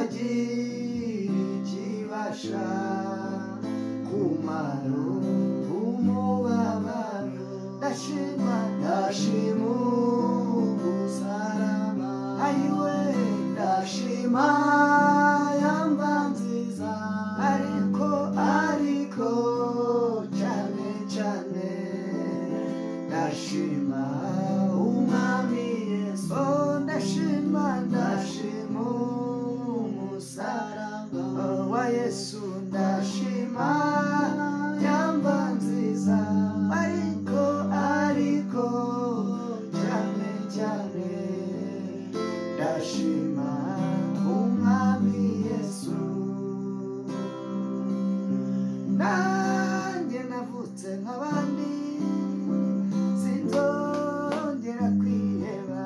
ntagira ikibasha kumara umubabaro ndashima umusaraba ayiwe ndashima yamba nziza ariko cyane cyane ndashima umwami Yesu ndashima umusaraba wa Yesu ndashima yamba nziza ariko cyane cyane ndashima umwami Yesu nanjye navutse nk'abandi sinzongera kwiheba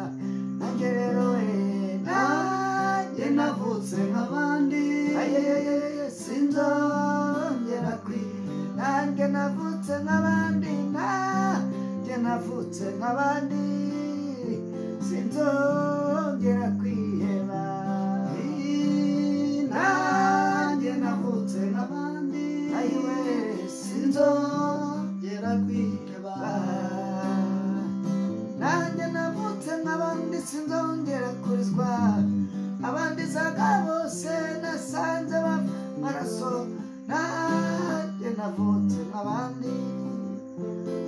nanjye rero nanjye navutse nk'abandi sinzongera kwiheba nanjye navutse nk'abandi nanjye navutse nk'abandi sinzongera kwiheba nanjye navutse nk'abandi ayiwe sinzongera kwiheba nanjye navutse nk'abandi sinzongera kurizwa abandi zaga bose nasanze bava amaraso nanjye navutse nk'abandi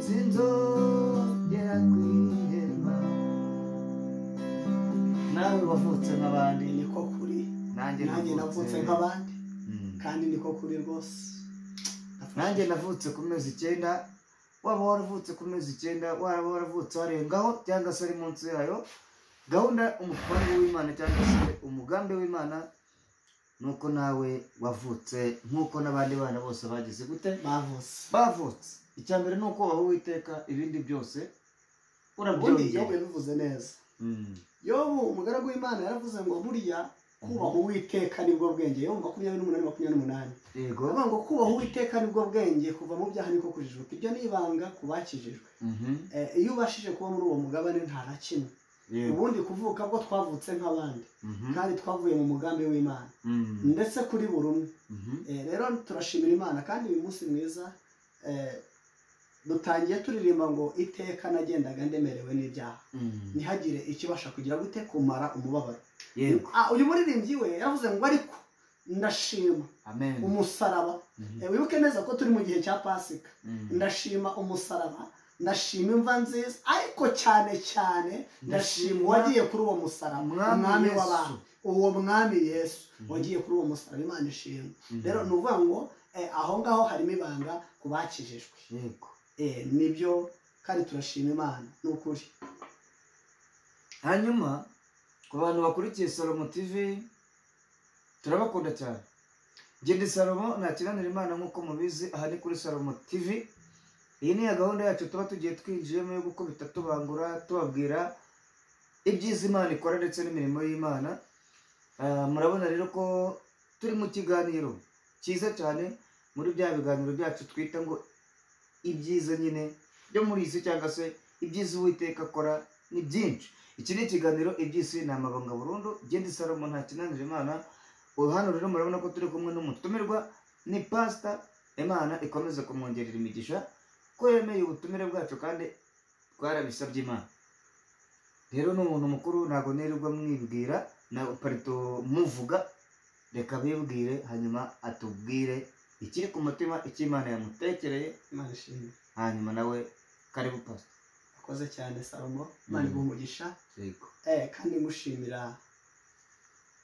sinzongera kwiheba nawe wavutse nk'abandi niko kuri nanjye navutse nk'abandi kandi niko kuri rwose nanjye navutse ku mezi 9 waba waravutse ku mezi 9 waba waravutse warengaho cyangwa se ari munsi yayo gahunda umupango w'Imana cyangwa se umugambi w'Imana nuko nawe wavutse nkuko nabandi bana bose bagize gute bavutse icyambere nuko baho Uwiteka ibindi byose urabyongeye Yobu yabivuze neza Yobu umugaragu w'Imana yaravuze ngo buriya kubaho Uwiteka nibwo bwenge Yobu 28:28 yego avuga ngo kubaho Uwiteka nibwo bwenge kuva mu byaha niko kujijuka ibyo nibanga kubakijijwe iyo ubashije kuba muri uwo mugabane nta na kimwe ubundi kuvuka bwo twavutse nk'abandi kandi twavuye mu mugambi w'Imana ndetse kuri burumwe rero turashimira Imana kandi uyu munsi mwiza dutangiye turirimba ngo iteka nagendaga ndemerewe n'ibyaha ntihagire ikibasha kugira gute kumara umubabaro uyu muririmbyi we yavuze ngo ariko ndashima umusaraba wibuke neza ko turi mu gihe cya Pasika ndashima umusaraba ndashima imva nziza ariko cyane cyane ndashima wagiye kuri uwo musaraba umwami w'abantu uwo mwami Yesu wagiye kuri uwo musaraba Imana ishimwe rero nuvuga ngo aho ngaho harimo ibanga kubakijijwe yego nibyo kandi turashima Imana n'ukuri hanyuma ku bantu bakurikiye Salomo TV turabakunda cyane Gende Salomo nakiranira Imana nkuko mubizi aha ni kuri Salomo TV iyi ni gahunda yacu tuba tugiye twinjiyemo yo gukubita tubangura tubabwira ibyiza Imana ikora ndetse n'imirimo y'Imana murabona rero ko turi mu kiganiro cyiza cyane muri bya biganiro byacu twita ngo ibyiza nyine byo muri isi cyangwa se ibyiza Uwiteka akora ni byinshi iki ni ikiganiro ibyisi ni amabanga burundu Gende Salomo ntakinanira Imana hano rero murabona ko turi kumwe n'umutumirwa ni Pastor Imana ikomeza kumwongerera imigisha ko yemeye ubutumire bwacu kandi twarabisabye Imana rero n'umuntu mukuru ntago nirirwa mwibwira na parito muvuga reka bibwire hanyuma atubwire ikiri ku mutima Imana yamutekereye Imana ishimwe hanyuma nawe karibu Pastor akoze cyane Salomo Imana igumugisha yego kandi ngushimira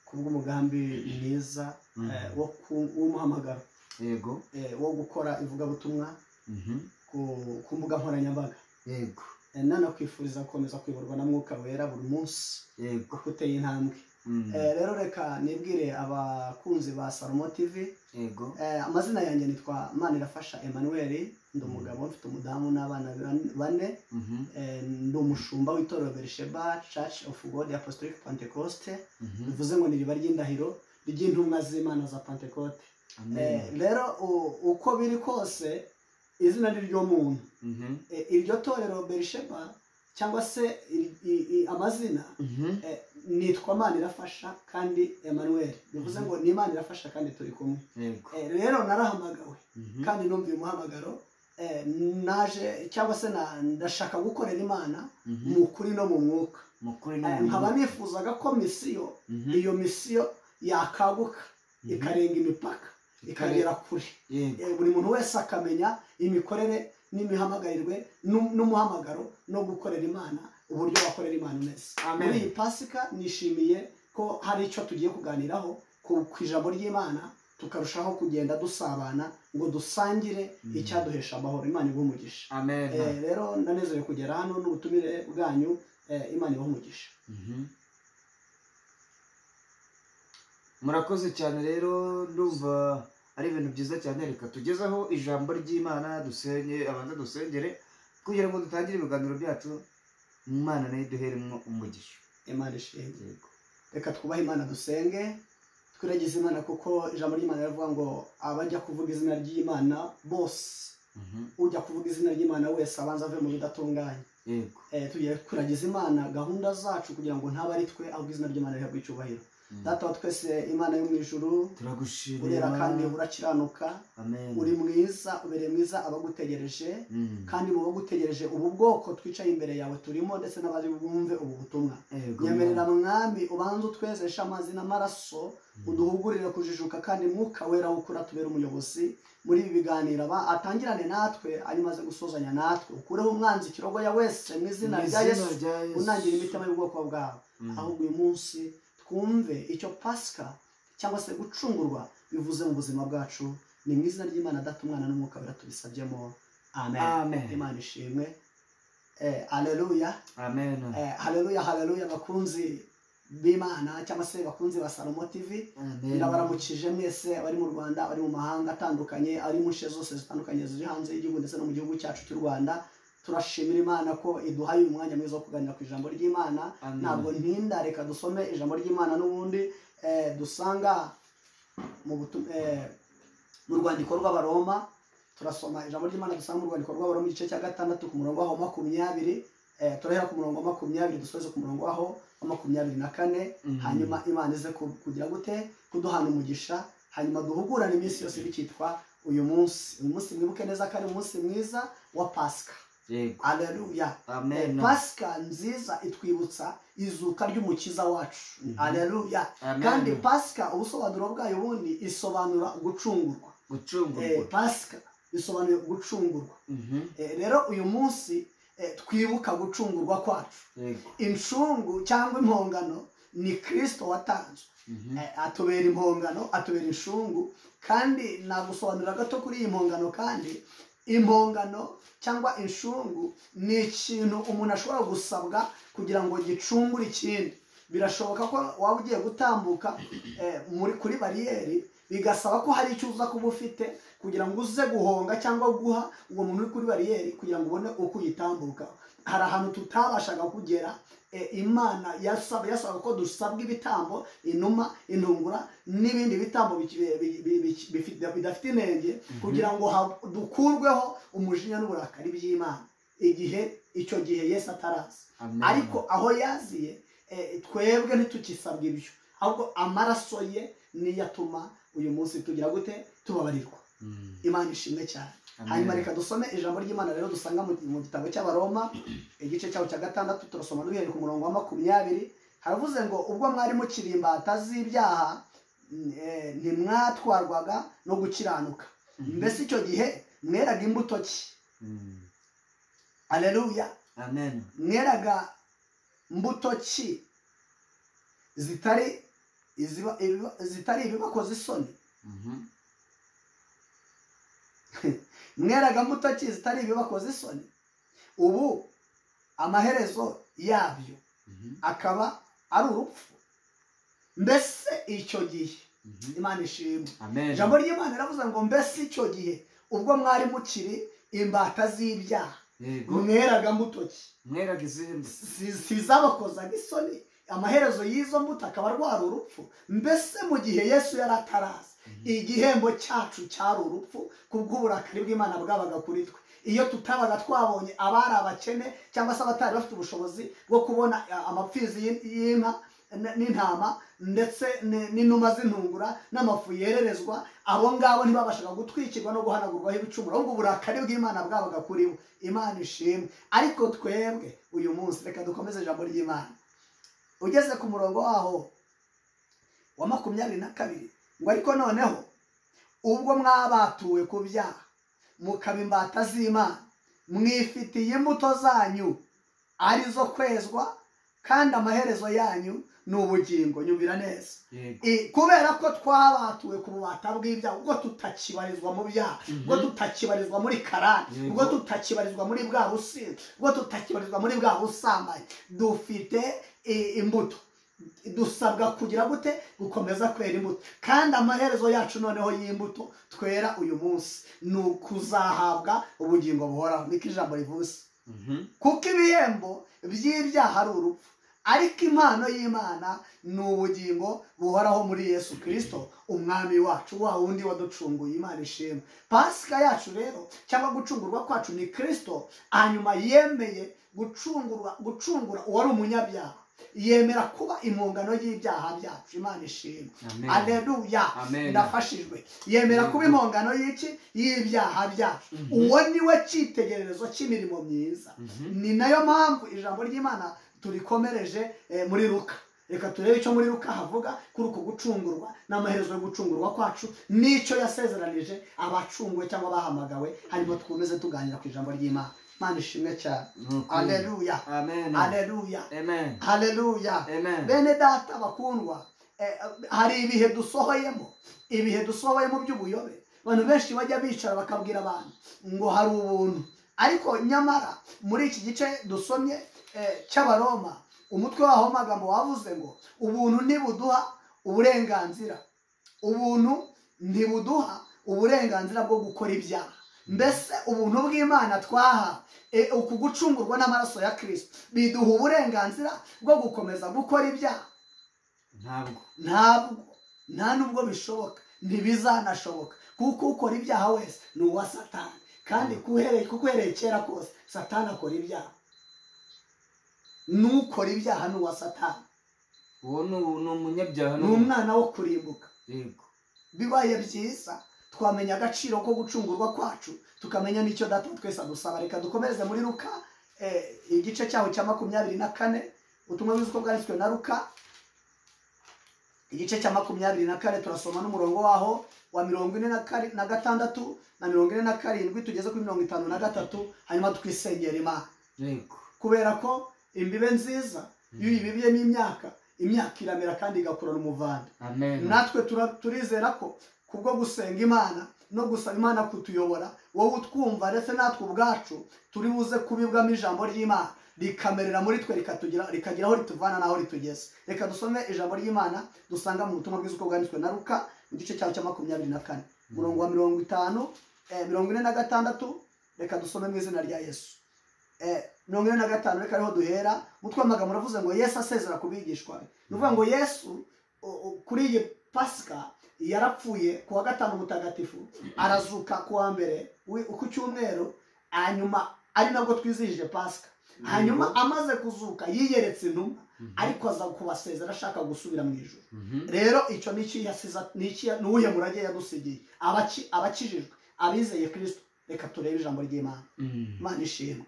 kubw'umugambi mwiza w'umuhamagaro yego wo gukora ivugabutumwa ku mbuga nkoranyambaga yego nanakwifuriza gukomeza kwiburwa na Mwuka Wera buri munsi yego kuteye intambwe rero reka nibwire abakunzi ba Salomo TV yego amazina yanjye nitwa Manirafasha Emmanuel ndi umugabo mfite umudamu n'abana 4 ndi umushumba w'itorero Berisheba Church of God Apostolic Pentecoste bivuze ngo ni riba ry'indahiro ry'intumwa z'Imana za Pentecote rero uko biri kose izina ryo muntu iryo torero Berisheba cyangwa se amazina nitwa Imana irafasha kandi Emmanuel, bivuze ngo ni Imana irafasha kandi turi kumwe. Rero narahamagawe kandi numviye umuhamagaro, naje cyangwa se ndashaka gukorera Imana mu kuri no mu mwuka. Nkaba nifuzaga ko iyo misiyo yakaguka ikarenga imipaka ikagera kure, buri muntu wese akamenya imikorere n'imihamagarirwe n'umuhamagaro no gukorera Imana, uburyo wakorera Imana umeze. Muri iyi Pasika nishimiye ko hari icyo tugiye kuganiraho ku ijambo ry'Imana, tukarushaho kugenda dusabana ngo dusangire icyaduhesha amahoro. Imana ibahe umugisha. Rero ndanezerewe kugera hano n'ubutumire bwanyu. Imana ibahe umugisha. Murakoze cyane. Rero ndumva ari ibintu byiza cyane. Reka tugezeho ijambo ry'Imana, abanza dusengere kugira ngo dutangire ibiganiro byacu. Imana nayo iduheremo umugisha. Imana ishimwe. Reka twubahe Imana dusenge, twiragize Imana, kuko ijambo ry'Imana rivuga ngo abajya kuvuga izina ry'Imana bose, ujya kuvuga izina ry'Imana wese abanza ave mu bidatunganye. Tugiye kuragiza Imana gahunda zacu kugira ngo ntabe ari twe, ahubwo izina ry'Imana rihabwe icyubahiro. Data wa twese, Imana yo mu ijuru, urera kandi urakiranuka, uri mwiza, ubereye mwiza abagutegereje, kandi mu bagutegereje ubu bwoko twicaye imbere yawe turimo, ndetse n'abari bumve ubu butumwa. Nyemerera Mwami ubanze utwezesha amazi n'amaraso, uduhugurire kujijuka, kandi Mwuka Wera ukura tubere umuyobozi muri ibi biganiro, atangirane natwe, ari maze gusozanya natwe, ukureho umwanzi ikirogoya wese mu izina rya Yesu, unangira imitima y'ubwoko bwawe. Ahubwo uyu munsi twumve icyo Pasika cyangwa se gucungurwa bivuze mu buzima bwacu. Ni mu izina ry'Imana Data, Umwana n'Umwuka Wera tubisabyemo. Amen. Imana ishimwe. Haleluya. Haleluya, haleluya. Bakunzi b'Imana cyangwa se bakunzi ba Salomo TV, ndabaramukije mwese, abari mu Rwanda, abari mu mahanga atandukanye, ari mu nshe zose zitandukanye ziri hanze y'igihugu ndetse no mu gihugu cyacu cy'u Rwanda. Turashimira Imana ko iduhaye umwanya mwiza wo kuganira ku ijambo ry'Imana. Ntabwo ntinda, reka dusome ijambo ry'Imana n'ubundi dusanga mu rwandiko rw'Abaroma. Turasoma ijambo ry'Imana dusanga mu rwandiko rw'Abaroma igice cya 6 ku murongo wa 20, turahera ku murongo wa 20 dusoze ku murongo wa 24. Hanyuma Imana ize kugira gute kuduhana umugisha, hanyuma duhugurane iminsi yose bikitwa uyu munsi. Mwibuke neza ko ari umunsi mwiza wa Pasika. Haleluya. Pasika nziza itwibutsa izuka ry'umukiza wacu. Haleluya. Kandi Pasika ubusobanuro bwayo ubundi isobanura gucungurwa. Pasika bisobanuye gucungurwa. Rero uyu munsi twibuka gucungurwa kwacu. Incungu cyangwa impongano ni Kristo watanzwe. Atubera impongano, atubera incungu. Kandi nagusobanurira gato kuri iyi impongano. Kandi impongano cyangwa incungu ni ikintu umuntu ashobora gusabwa kugira ngo gicungure ikindi. Birashoboka ko waba ugiye gutambuka kuri bariyeri, bigasaba ko hari icyo uza kuba ufite kugira ngo uze guhonga cyangwa guha uwo muntu uri kuri bariyeri kugira ngo ubone uko uyitambuka. Hari ahantu tutabashaga kugera, Imana yasaba ko dusabwa ibitambo, inuma, intungura n'ibindi bitambo bidafite inenge, kugira ngo dukurweho umujinya n'uburakari by'Imana icyo gihe Yesu ataraza. Ariko aho yaziye, twebwe ntitukisabwa ibyo, ahubwo amaraso ye niyo atuma uyu munsi tugira gute tubabarirwa. Imana ishimwe cyane. Hanyuma reka dusome ijambo ry'Imana rero dusanga mu gitabo cy'Abaroma igice cyaho cya 6, turasoma duhereye ku murongo wa 20. Haravuze ngo ubwo mwari mukiri imbata z'ibyaha, ntimwatwarwaga no gukiranuka. Mbese icyo gihe mweraga imbuto ki? Haleluya. Mweraga mbuto ki zitari ibibakoze isoni? Mweraga mbuto ki zitari ibibakoze isoni? Ubu amaherezo yabyo akaba ari urupfu. Mbese icyo gihe, Imana ishimwe. Ijambo ry'Imana riravuze ngo mbese icyo gihe ubwo mwari mukiri imbata z'ibyaha, mweraga mbuto ki? Mweraga izindi sizabakozaga isoni, amaherezo y'izo mbuto akaba rwari urupfu. Mbese mu gihe Yesu yari ataraza, igihembo cyacu cyari urupfu, kubw'uburakari bw'Imana bwabaga kuri twe. Iyo tutabaga twabonye abari abakene cyangwa se abatari bafite ubushobozi bwo kubona amapfizi y'inka n'intama ndetse n'inuma z'intungura n'amafu yererezwa, abo ngabo ntibabashaga gutwikirwa no guhanagurwaho ibicumuro, ahubwo uburakari bw'Imana bwabaga kuri bo. Imana ishimwe. Ariko twebwe uyu munsi reka dukomeze ijambo ry'Imana. Ugeze ku murongo waho wa 22 ngo ariko noneho ubwo mwabatuwe ku byaha mukaba imbata z'Imana, mwifitiye imbuto zanyu arizo kwezwa, kandi amaherezo yanyu ni ubugingo. Nyumvira neza. Kubera ko twabatuwe ku bubata bw'ibyaha, ubwo tutakibarizwa mu byaha, ubwo tutakibarizwa muri karani, ubwo tutakibarizwa muri bwa businzi, ubwo tutakibarizwa muri bwa busambanyi, dufite imbuto. Dusabwa kugira gute? Gukomeza kwera imbuto. Kandi amaherezo yacu noneho y'imbuto twera uyu munsi ni ukuzahabwa ubugingo buhoraho. Niko ijambo rivuze. Kuko ibihembo by'ibyaha ari urupfu, ariko impano y'Imana ni ubugingo buhoraho muri Yesu Kristo umwami wacu, wa wundi waducunguye. Imana ishimwe. Pasika yacu rero cyangwa gucungurwa kwacu ni Kristo, hanyuma yemeye gucungura uwari umunyabyaha, yemera kuba impongano y'ibyaha byacu. Imana ishimwe. Aleluya. Ndafashijwe. Yemera kuba impongano y'ibyaha byacu. Uwo niwe cyitegererezo cy'imirimo myiza. Ni nayo mpamvu ijambo ry'Imana turikomereje muri Luka. Reka turebe icyo muri Luka havuga kuri uko gucungurwa n'amaherezo yo gucungurwa kwacu, n'icyo yasezeranije abacunguwe cyangwa bahamagawe, hanyuma twumeze tuganira ku ijambo ry'Imana. Imana ishimwe cyane. Aleluya. Amen. Aleluya. Amen. Aleluya. Amen. Bene data bakundwa, hari ibihe dusohoyemo by'ubuyobe. Abantu benshi bajya bicara bakabwira abantu ngo hari ubuntu, ariko nyamara muri iki gice dusomye cy'Abaroma, umutwe waho amagambo wavuze ngo ubuntu ntibuduha uburenganzira, ubuntu ntibuduha uburenganzira bwo gukora ibyaha. Mbese ubuntu bw'Imana twaha uku gucungurwa n'amaraso ya Kristo biduha uburenganzira bwo gukomeza gukora ibyaha? Ntabwo. Nta nubwo bishoboka, ntibizanashoboka, kuko ukora ibyaha wese ni uwa Satani, kandi kuhereye kera kose Satani akora ibyaha. N'ukora ibyaha ni uwa Satani. Uwo ni umunyabyaha, ni umwana wo kurimbuka. Yego. Bibaye byiza twamenya agaciro ko gucungurwa kwacu, tukamenya n'icyo Data twese adusaba. Reka dukomereze muri Luka igice cyaho cya 24, ubutumwa bwiza uko bwanditswe na Luka igice cya 24, turasoma n'umurongo waho wa 46 na 47 tugeze kuri 53, hanyuma twisengera Imana. Yego. Kubera ko imbibe nziza iyo uyibibyemo imyaka iramera kandi igakurana umuvanda. Amen. Natwe turizera ko kubwo gusenga Imana no gusaba Imana kutuyobora, wowe utwumva ndetse natwe ubwacu turi buze kubibwamo ijambo ry'Imana, rikamerera muri twe, rikagira aho rituvana n'aho ritugeze. Reka dusome ijambo ry'Imana dusanga mu butumwa bwiza uko bwanditswe na Luka mu gice cyaho cya 24, umurongo wa 46. Reka dusome mu izina rya Yesu. 45, reka ariho duhera. Mutwe w'amagambo uravuze ngo Yesu asezera ku bigishwa be. Ni ukuvuga ngo Yesu kuri iyi Pasika yarapfuye ku wa gatanu mutagatifu, arazuka ku wa mbere ku cyumweru, hanyuma ari nabwo twizihije Pasika. Hanyuma amaze kuzuka yiyeretse intumwa, ariko aza kubasezera ashaka gusubira mu ijuru. Rero icyo n'uwuhe murage yadusigiye abakijijwe, abizeye Kristo. Reka turebe ijambo ry'Imana. Imana ishimwe.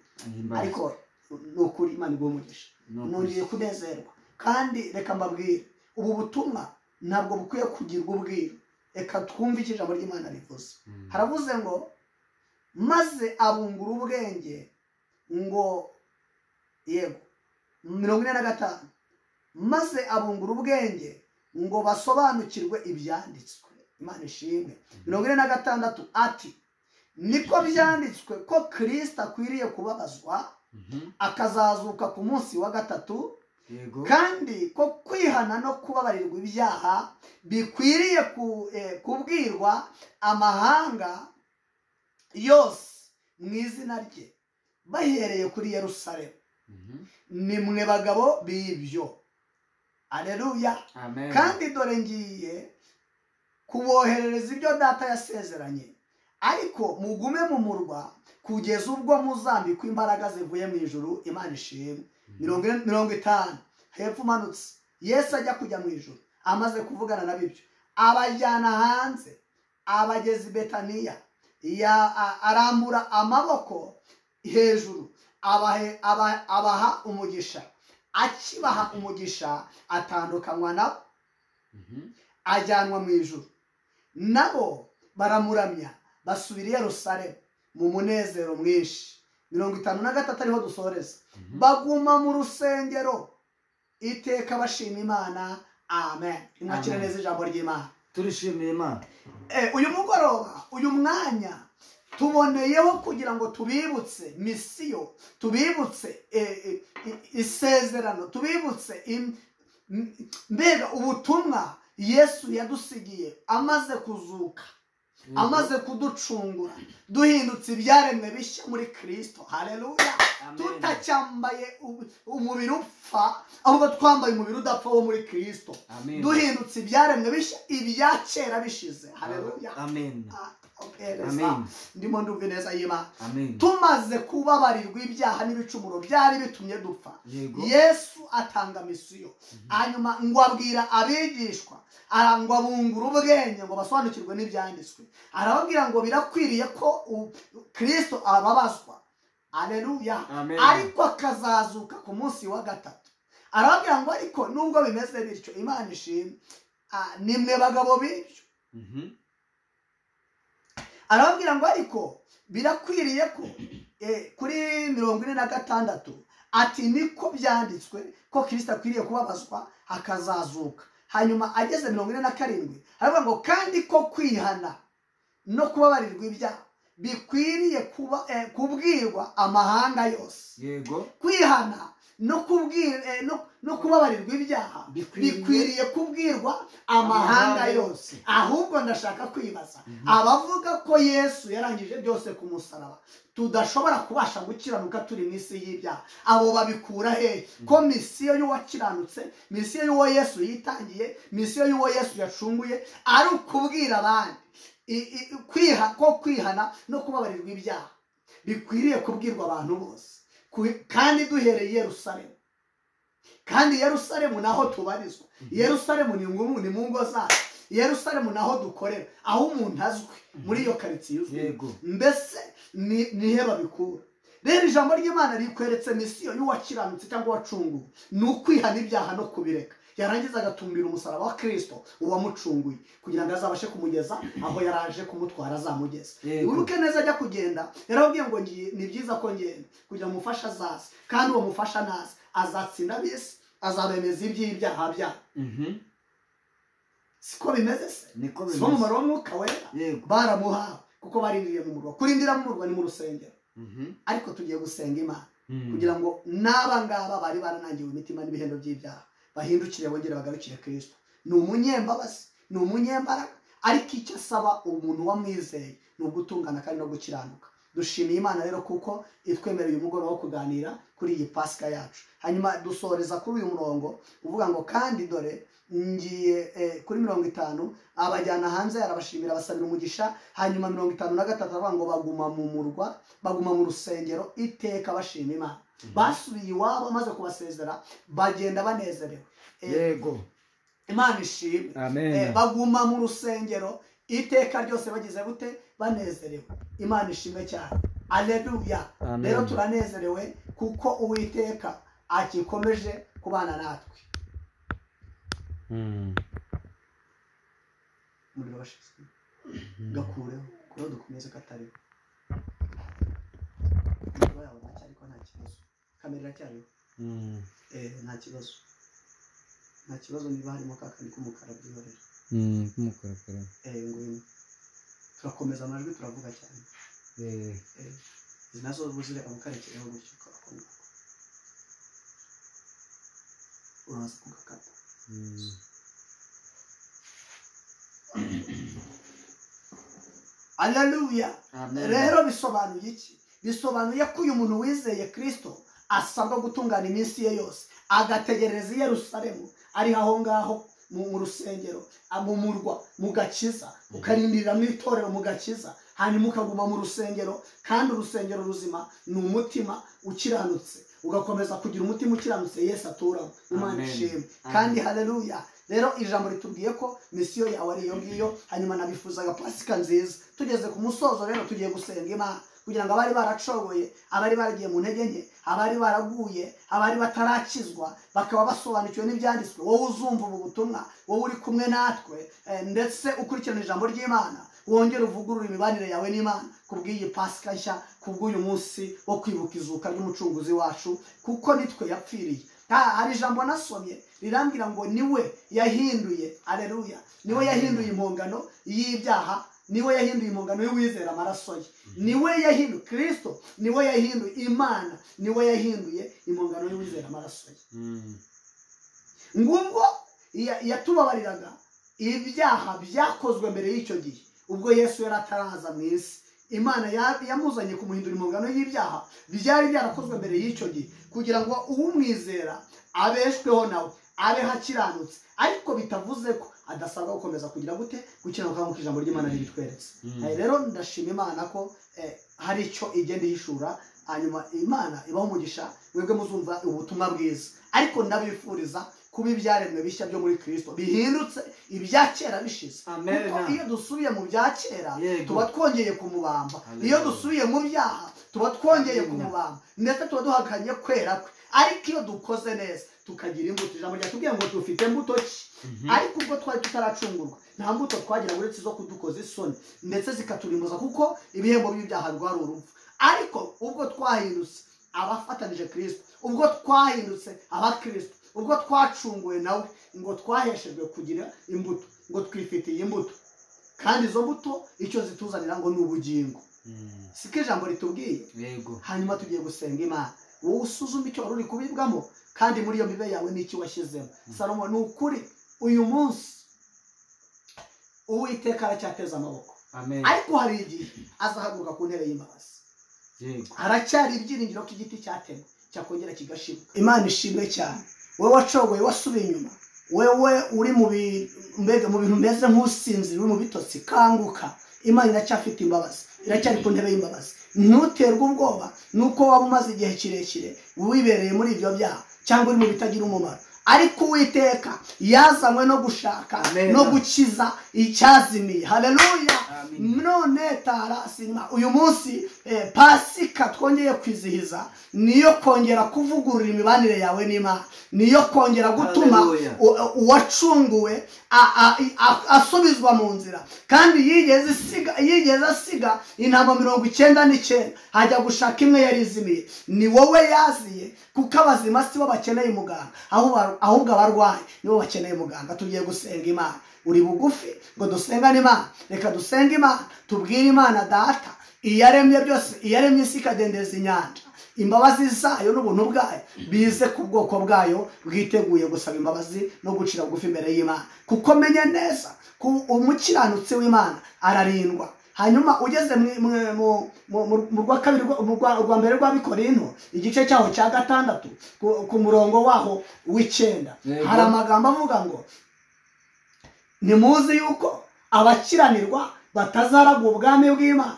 Ariko ni ukuri Imana iguha umugisha. Nongeye kunezerwa. Kandi reka mbabwire, ubu butumwa ntabwo bukwiye kugirwa ubwiru. Reka twumve icyo ijambo ry'Imana rivuze. Haravuze ngo maze abungura ubwenge, ngo yego 45, maze abungura ubwenge ngo basobanukirwe ibyanditswe. Imana ishimwe. 46 ati niko byanditswe ko Kristo akwiriye kubabazwa, akazazuka ku munsi wa gatatu, kandi ko kwihana no kubabarirwa ibyaha bikwiriye kubwirwa amahanga yose mu izina rye, bahereye kuri Yerusalemu. Nimwe bagabo b'ibyo. Aleluya. Kandi dore ngiye kuboherereza ibyo Data yasezeranye, ariko mugume mu murwa kugeza ubwo muzambikwa imbaraga zivuye mu ijuru. Imana ishimwe. 50 hepfo manutse Yesu ajya kujya mu ijuru amaze kuvugana na bibyo abajyana hanze abagezi Betaniya arambura amaboko hejuru abaha umugisha akibaha umugisha atandukanywa nabo ajyanwa mu ijuru nabo baramuramya basubira i Yerusalemu mu munezero mwinshi 53 ariho dusoreza baguma mu rusengero iteka bashima Imana amen imwakire neza ijambo ry'Imana turishimiye Imana uyu mugoroba uyu mwanya tuboneyeho kugira ngo tubibutse misiyo tubibutse isezerano tubibutse mbega ubutumwa Yesu yadusigiye amaze kuzuka amaze kuducungura duhindutse ibyaremwe bishya muri Kristo haleluya tutacyambaye umubiri upfa ahubwo twambaye umubiri udapfa wo muri Kristo duhindutse ibyaremwe bishya ibyakera bishize haleluya amen amen ndimo ndumva neza y'Imana tumaze kubabarirwa ibyaha n'ibicumuro byari bitumye dupfa Yesu atanga misiyo hanyuma ngo abwira abigishwa arangwa bungura ubwenge ngo basobanukirwe n'ibyanditswe arababwira ngo birakwiriye ko Kristo ababazwa haleluya ariko akazazuka ku munsi wa gatatu arababwira ngo ariko nubwo bimeze bityo Imana ishimwe nimwe bagabo b'ibyo arababwira ngo ariko birakwiriye ko kuri 46 ati niko byanditswe ko Kristo akwiriye kubabazwa akazazuka hanyuma ageze 47 aravuga ngo kandi ko kwihana no kubabarirwa ibyaha bikwiriye kubwirwa amahanga yose yego kwihana no kubabarirwa ibyaha bikwiriye kubwirwa amahanga yose ahubwo ndashaka kwibaza abavuga ko Yesu yarangije byose ku musaraba tudashobora kubasha gukiranuka turi mu isi y'ibyaha abo babikura he ko misiyo y'uwakiranutse misiyo y'uwo Yesu yitangiye misiyo y'uwo Yesu yacunguye ari ukubwira abandi kwihana no kubabarirwa ibyaha bikwiriye kubwirwa abantu bose kandi duhereye Yerusalemu kandi Yerusalemu naho tubarizwa Yerusalemu ni mu ngo zacu Yerusalemu naho dukorera aho umuntu azwi muri iyo karitsiye uzwi mbese nihe babikura rero ijambo ry'Imana rikweretse misiyo y'uwakiranutse cyangwa wacunguwe ni ukwihana ibyaha no kubireka yarangiza agatumbira umusaraba wa Kristo uwamucunguye kugira ngo azabashe kumugeza aho yaraje kumutwara azamugeza wibuke neza ajya kugenda yarabwiye ngo ni byiza ko ngenda kugira ngo umufasha azaze kandi uwo mufasha naze azatsinda bisi azabemeza iby'ibyaha byabo siko bimeze se so mu maro w'umwuka wera baramuhawe kuko barindiriye mu murwa kurindira mu murwa ni mu rusengero ariko tugiye gusenga Imana kugira ngo n'abangaba bari baranangiwe imitima n'ibihendo by'ibyaha bahindukire bongere bagarukire Kristo ni umunyembabazi ni umunyembaraga ariko icyo asaba umuntu wamwizeye ni ugutungana kandi no gukiranuka dushimiye Imana rero kuko itwemereye umugoroba wo kuganira kuri iyi Pasika yacu hanyuma dusoreza kuri uyu murongo uvuga ngo kandi dore ngiye kuri 50 abajyana hanze arabashimira basabira umugisha hanyuma 53 avuga ngo baguma mu murwa baguma mu rusengero iteka bashima Imana basubiye iwabo maze kubasezera bagenda banezerewe yego Imana ishimwe baguma mu rusengero iteka ryose bagize gute banezerewe Imana ishimwe cyane haleluya rero turanezerewe kuko Uwiteka akikomeje kubana natwe muri bashitsi gakureho kuro dukomeze katariho ariko nta kibazo kamera cyariho nta kibazo niba harimo kakandi k'umukara byihorera k'umukara ngwino turakomeza amajwi turavuga cyane nazo buzire amukarekereho gutyo kakunda uraza kugakata haleluya rero bisobanuye iki bisobanuye ko uyu muntu wizeye Kristo asabwa gutungana iminsi ye yose agategereza i Yerusalemu ari aho ngaho mu rusengero mu murwa mu gakiza ukarindirira mu itorero mu gakiza hanyuma ukaguma mu rusengero kandi urusengero ruzima ni umutima ukiranutse ugakomeza kugira umutima ukiranutse Yesu aturamo. Imana ishimwe kandi haleluya. Rero ijambo ritubwiye ko misiyo yawe ari iyo ngiyo. Hanyuma nabifuzaga pasika nziza. Tugeze ku musozo rero tugiye gusenga Imana kugira ngo abari baracoboye, abari baragiye mu ntege nke, abari baraguye, abari batarakizwa bakaba basobanukiwe n'ibyanditswe, wowe uzumva ubu butumwa, wowe uri kumwe natwe ndetse ukurikirana ijambo ry'Imana, wongere uvugurura imibanire yawe n'Imana kubw'iyi pasika nshya, kubw'uyu munsi wo kwibuka izuka ry'umucunguzi wacu, kuko nitwe yapfiriye. Hari ijambo nasomye rirambwira ngo niwe yahinduye, aleluya, niwe yahinduye impongano y'ibyaha, niwe yahinduye impongano y'uwizera amaraso ye, niwe yahinduye Kristo, niwe yahinduye Imana, niwe yahinduye impongano y'uwizera amaraso ye. Ngubwo yatubabariraga ibyaha byakozwe mbere y'icyo gihe, ubwo Yesu yari ataraza mu isi. Imana yamuzanye kumuhindura impongano y'ibyaha byari byarakozwe mbere y'icyo gihe, kugira ngo uwumwizera abeshweho nawe, abeho akiranutse, ariko bitavuze ko adasabwa gukomeza kugira gute gukiranuka nk'uko ijambo ry'Imana ritweretse. Rero ndashima Imana ko hari icyo igenda ihishura, hanyuma Imana ibaho umugisha, mwebwe muzumva ubutumwa bwiza. Ariko ndabifuriza kuba ibyaremwe bishya byo muri Kristo, bihindutse ibya kera bishize. Kuko iyo dusubiye mu bya kera tuba twongeye kumubamba, iyo dusubiye mu byaha tuba twongeye kumubamba, ndetse tuba duhakanye kwera kwe. Ariko iyo dukoze neza tukagira imbuto, ijambo ryatubwiye ngo dufite imbuto ki, ariko ubwo twari tutaracungurwa nta mbuto twagira uretse zo kudukoza isoni ndetse zikaturimbuza, kuko ibihembo by'ibyaha rwari urupfu. Ariko ubwo twahindutse abafatanije Kristo, ubwo twahindutse abakristo, ubwo twacunguwe nawe, ngo twaheshejwe kugira imbuto, ngo twifitiye imbuto, kandi izo mbuto icyo zituzanira ngo ni ubugingo. Siko ijambo ritubwiye. Hanyuma tugiye gusenga Imana, wowe usuzume icyo wari uri kubibwamo, kandi muri iyo mibe yawe n'iki washyizemo. Salomo, ni ukuri uyu munsi Uwiteka aracyateza amaboko, ariko hari igihe azahaguruka ku ntebe y'imbabazi. Haracyari ibyiringiro ko igiti cyatemwe cyakongera kigashibuka. Imana ishimwe cyane. Wowe wacogoye wasubiye inyuma, wewe uri mu bintu meze nk'usinzira, uri mu bitotsi, kanguka. Imana iracyafite imbabazi, iracyari ku ntebe y'imbabazi. Ntuterwe ubwoba nuko waba umaze igihe kirekire wibereye muri ibyo byaha cyangwa uri mu bitagira umumaro, ariko Uwiteka yazanywe no gushaka no gukiza icyazimiye. Haleluya. None tarasima uyu munsi pasika twongeye kwizihiza, niyo kongera kuvugurura imibanire yawe n'Imana, niyo kongera gutuma uwacunguwe asubizwa mu nzira. Kandi yigeze asiga intama 99 hajya gushaka imwe yarizimiye. Ni wowe yaziye, kuko abazima si bo bakeneye umuganga, ahubwo abarwayi nibo bakeneye umuganga. Tugiye gusenga Imana. Uri bugufi ngo dusengane Imana? Reka dusenge Imana, tubwire Imana Data iyaremye byose, iyaremye isi ikadendeza inyanja, imbabazi zayo n'ubuntu bwayo bize ku bwoko bwayo bwiteguye gusaba imbabazi no gucira bugufi imbere y'Imana, kuko menye neza ko umukiranutsi w'Imana ararindwa. Hanyuma ugeze mu rwa kabiri rwa mbere rw'Abikorinto igice cyaho cya 6 ku murongo waho w'9 hari amagambo avuga ngo nimuzi yuko abakiranirwa batazaragwa ubwami bw'Imana.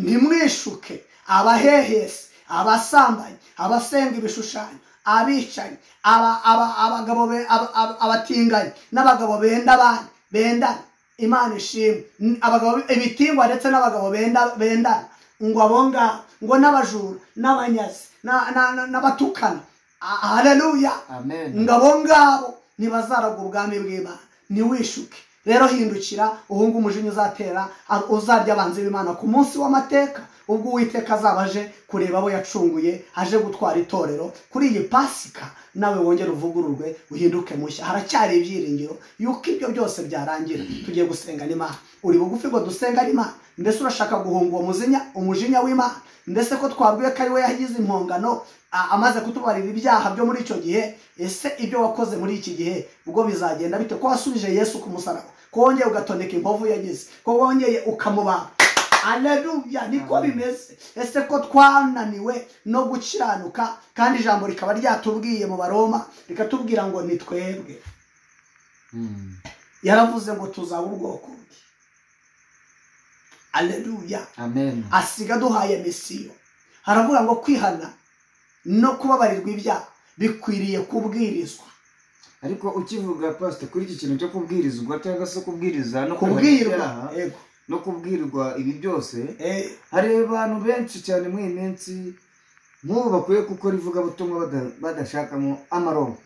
Ntimwishuke abahehesi, abasambanyi, abasenga ibishushanyo, abicanyi, abagabo abatinganyi n'abagabo bendana. Imana ishimwe. Abagabo ibitingwa ndetse n'abagabo bendana, ngo abonga, ngo n'abajura, n'abanyazi, n'abatukana. Haleluya. Ngabo ngabo ntibazaragwa ubwami bw'Imana. Niwishuke rero, hindukira uhunga umujinya uzatera uzarya abanzi b'Imana ku munsi w'amateka, ubwo Uwiteka azabaje kureba abo yacunguye, aje gutwara itorero kuri iyi pasika. Nawe wongere uvugururwe, uhinduke mushya. Haracyari ibyiringiro yuko ibyo byose byarangira. Tugiye gusenga n'Imana. Uri bugufi ngo dusenga n'Imana? Mbese urashaka guhunga uwo umujinya w'Imana? Mbese ko twabwiye ko ari we yagize impongano amaze kutubarira ibyaha byo muri icyo gihe? Ese ibyo wakoze muri iki gihe ubwo bizagenda bite? Ko wasubije Yesu ku musaraba, ko wongeye ugatondeka impovu yagize, ko wongeye ukamubamba. Haleluya. Niko bimeze. Ese ko twananiwe no gukiranuka, kandi ijambo rikaba ryatubwiye mu Baroma rikatubwira ngo ni twebwe. Yaravuze ngo tuzaba ubwoko bwe. Haleluya. Asiga duhaye misiyo. Haravuga ngo kwihana no kubabarirwa ibyaha bikwiriye kubwirizwa. ariko ukivuga pastor kuri iki kintu cyo kubwirizwa cyangwa se kubwiriza no kubwirwa yego no kubwirwa ibi byose hari abantu benshi cyane muri iyi minsi nk'ubu bakwiye gukora ivugabutumwa badashakamo amaronko.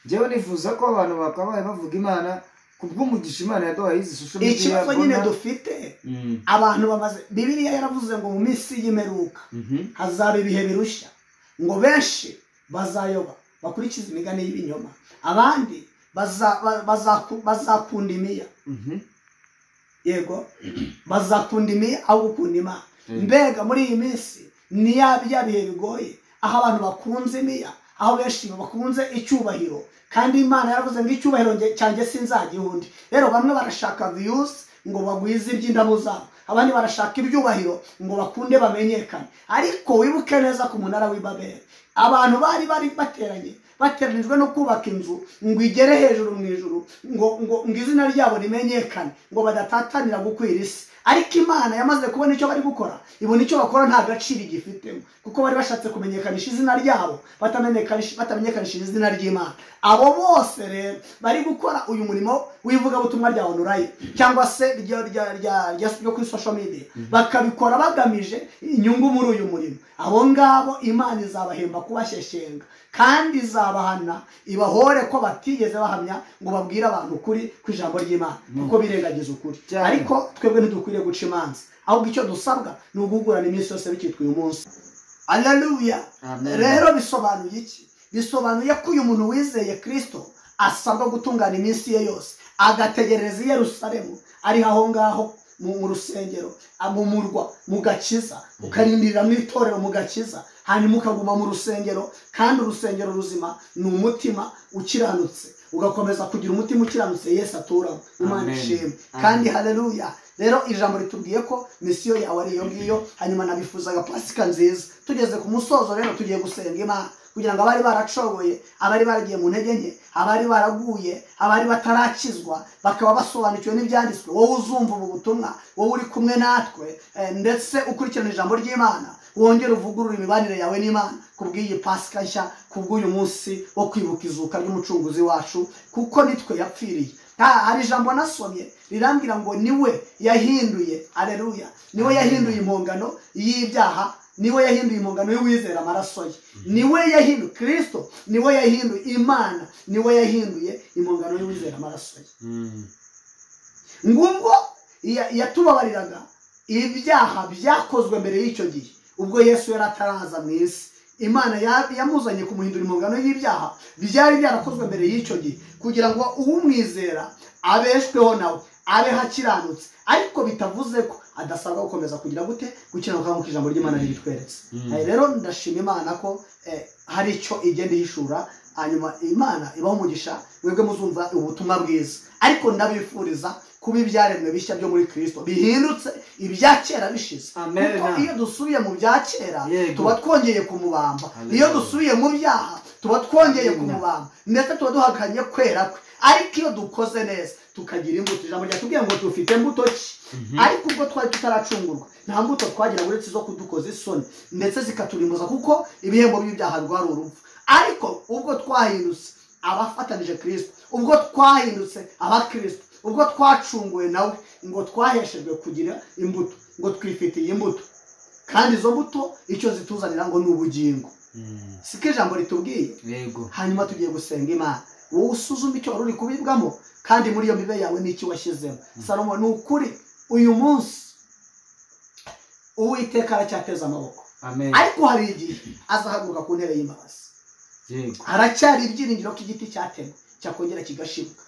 Njyewe nifuza ko abantu bakabaye bavuga Imana kubw'umugisha Imana yaduhaye izi social media. Ikibazo nyine dufite abantu bamaze, Bibiliya yaravuze ngo mu minsi y'imperuka hazaba ibihe birushya, ngo benshi bazayoba bakurikiza imigani y'ibinyoma, abandi bazakunda imiya. Yego bazakunda imiya aho gukunda Imana. Mbega muri iyi minsi ni bya bihe bigoye aho abantu bakunze imiya, aho benshi bakunze icyubahiro, kandi Imana yaravuze ngo icyubahiro cyanjye sinzagihundi. Rero bamwe barashaka views ngo bagwize iby'indabo zabo, abandi barashaka ibyubahiro ngo bakunde bamenyekane. Ariko wibuke neza ku munara w'Ibabeli abantu bari bateranijwe no kubaka inzu ngo igere hejuru mu ijuru, ngo izina ryabo rimenyekane, ngo badatatanira gukwira isi. Ariko Imana yamaze kubona icyo bari gukora, ibona icyo bakora nta gaciro igifitemo, kuko bari bashatse kumenyekanisha izina ryabo batamenyekanisha izina ry'Imana. Abo bose rero bari gukora uyu murimo w'ivugabutumwa rya online cyangwa se ryo kuri social media, bakabikora bagamije inyungu muri uyu murimo. Abo ngabo Imana izabahemba kubashyeshyenga kandi izabahana ibahore ko batigeze bahamya ngo babwire abantu ukuri ku ijambo ry'Imana, kuko birengagiza ukuri. Ariko twebwe ntidukwiriye guca imanza, ahubwo icyo dusabwa ni ugugurana iminsi yose bikitwa uyu munsi. Haleluya. Rero bisobanuye iki? Bisobanuye ko uyu muntu wizeye Kristo asabwa gutungana iminsi ye yose, agategereza i Yerusalemu, ari aho ngaho mu rusengero, mu murwa, mu gakiza, ukarindirira mu itorero mu gakiza, hanyuma ukaguma mu rusengero. Kandi urusengero ruzima ni umutima ukiranutse, ugakomeza kugira umutima ukiranutse Yesu aturamo. Imana ishimwe kandi haleluya. Rero ijambo ritubwiye ko misiyo yawe ari iyo ngiyo. Hanyuma nabifuzaga Pasika nziza. Tugeze ku musozo rero tugiye gusenga Imana kugira ngo abari baracogoye, abari baragiye mu ntege nke, abari baraguye, abari batarakizwa bakaba basobanukiwe n'ibyanditswe, wowe uzumva ubu butumwa, wowe uri kumwe natwe ndetse ukurikirana ijambo ry'Imana, wongere uvugurura imibanire yawe n'Imana kubw'iyi Pasika nshya, kubw'uyu munsi wo kwibuka izuka ry'umucunguzi wacu, kuko nitwe yapfiriye. Hari ijambo nasomye rirambwira ngo niwe yahinduye, haleluya, niwe yahinduye impongano y'ibyaha, niwe yahinduye impongano y'uwizera amaraso ye, niwe yahinduye Kristo, niwe yahinduye Imana, niwe yahinduye impongano y'uwizera amaraso ye. Ngubwo yatubabariraga ibyaha byakozwe mbere y'icyo gihe, ubwo Yesu yari ataraza mu isi. Imana yamuzanye kumuhindura impongano y'ibyaha byari byarakozwe mbere y'icyo gihe, kugira ngo uwumwizera abeshweho nawe abeho akiranutse. Ariko bitavuze ko adasabwa gukomeza kugira gute gukiranuka nk'uko ijambo ry'Imana ribitweretse. Rero ndashima Imana ko hari icyo igenda ihishura, hanyuma Imana ibaho umugisha mwebwe muzumva ubutumwa bwiza. Ariko ndabifuriza kuba ibyaremwe bishya byo muri Kristo, bihindutse ibya kera bishize. Kuko iyo dusubiye mu bya kera tuba twongeye kumubamba, iyo dusubiye mu byaha tuba twongeye kumubamba, ndetse tuba duhakanye kwera kwe. Ariko iyo dukoze neza tukagira imbuto, ijambo ryatubwiye ngo dufite imbuto ki. Ariko ubwo twari tutaracungurwa nta mbuto twagira uretse zo kudukoza isoni ndetse zikaturimbuza, kuko ibihembo by'ibyaha rwari urupfu. Ariko ubwo twahindutse abafatanije Kristo, ubwo twahindutse abakristo, ubwo twacunguwe nawe, ngo twaheshejwe kugira imbuto, ngo twifitiye imbuto, kandi izo mbuto icyo zituzanira ngo ni ubugingo. Siko ijambo ritubwiye. Hanyuma tugiye gusenga Imana, wowe usuzume icyo wari uri kubibwamo, kandi muri iyo mibe yawe n'iki washyizemo. Salomo, ni ukuri uyu munsi Uwiteka aracyateza amaboko, ariko hari igihe azahaguruka ku ntebe y'imbabazi. Haracyari ibyiringiro ko igiti cyatemwe cyakongera kigashibuka.